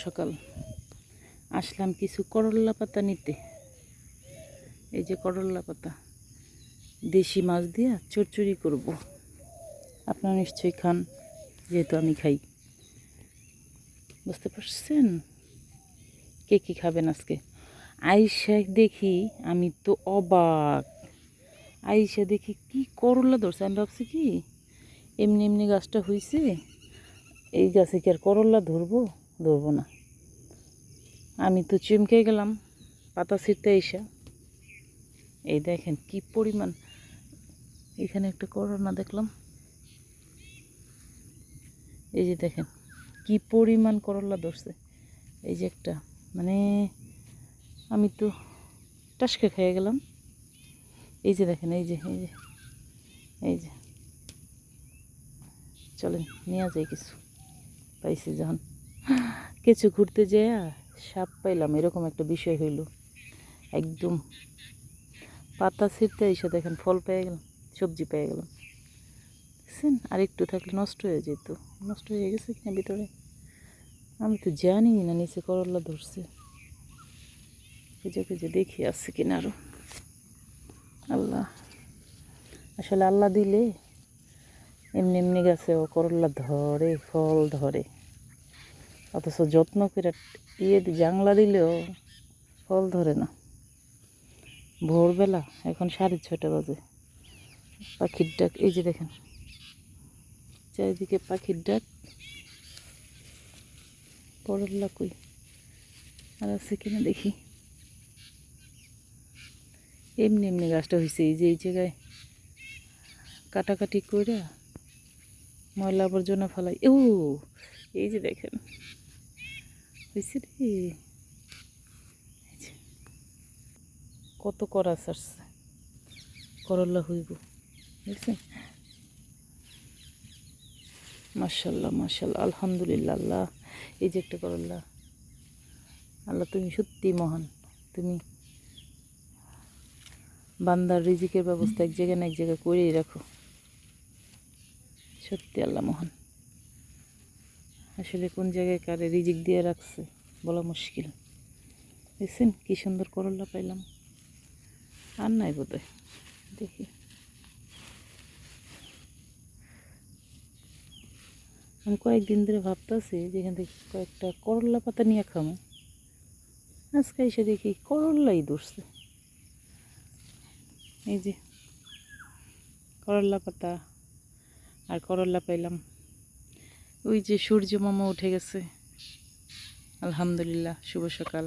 সকাল আসলাম কিছু করল্লা পাতা নিতে। এই যে করল্লা পাতা, দেশি মাছ দিয়ে চচ্চড়ি করব। আপনারা নিশ্চয়ই খান, যেহেতু আমি খাই। বুঝতে পারছেন কে কী খাবেন আজকে? আইসা দেখি, আমি তো অবাক। আইসা দেখি কি করল্লা ধরছে। আমি ভাবছি কি এমনি এমনি গাছটা হয়েছে, এই গাছে কি আর করল্লা ধরবো না। আমি তো চমকে গেলাম পাতা ছিঁড়তে এসে। এই দেখেন কি পরিমাণ, এখানে একটা করলা দেখলাম। এই যে দেখেন কি পরিমাণ করলা ধরছে। এই যে একটা, মানে আমি তো টাসকে খেয়ে গেলাম। এই যে দেখেন, এই যে এই যে এই যে চলেন নিয়ে যাই কিছু। পাইছি যখন কিছু ঘুরতে যেয়ে সাপ পাইলাম, এরকম একটা বিষয় হইল। একদম পাতা ছিঁড়তে এসে দেখেন ফল পেয়ে গেলাম, সবজি পেয়ে গেলাম। দেখছেন, আর একটু থাকলে নষ্ট হয়ে যেত। নষ্ট হয়ে গেছে কিনা ভিতরে আমি তো জানি না। নিচে করলা ধরছে, খুঁজে খুঁজে দেখি আসছে কিনা আরো। আল্লাহ, আসলে আল্লাহ দিলে এমনি এমনি গাছেও করলা ধরে, ফল ধরে। অথচ যত্ন করে জাংলা দিলেও ফল ধরে না। ভোরবেলা, এখন 6:30 বাজে, পাখির ডাক। এই যে দেখেন চারিদিকে পাখির ডাক। করল্লা কই আর আছে কিনা দেখি। এমনি এমনি গাছটা হয়েছে। এই যে এই জায়গায় কাটাকাটি করে ময়লা আবর্জনা ফেলাই। এই যে দেখেন হয়েছে রে, কত করা আসছে। করল্লা হইব, বুঝছেন? মাশাল্লাহ মাশাল্লাহ, আলহামদুলিল্লাহ। আল্লাহ, এই যে একটা করল্লা। আল্লাহ, তুমি সত্যি মহান। তুমি বান্দার রিজিকের ব্যবস্থা এক জায়গায় না এক জায়গায় করেই রাখো। সত্যি আল্লাহ মহান। আসলে কোন জায়গায় কারে রিজিক দিয়ে রাখছে বলা মুশকিল। দেখছেন কি সুন্দর করল্লা পাইলাম। আর নাই বোধহয়, দেখি। আমি কয়েকদিন ধরে ভাবতেছি যে এখান থেকে কয়েকটা করল্লা পাতা নিয়ে খামো। আজকে এসে দেখি করল্লাই ধরছে। এই যে করল্লা পাতা আর করল্লা পাইলাম। ওই যে সূর্য মামা উঠে গেছে। আলহামদুলিল্লাহ, শুভ সকাল।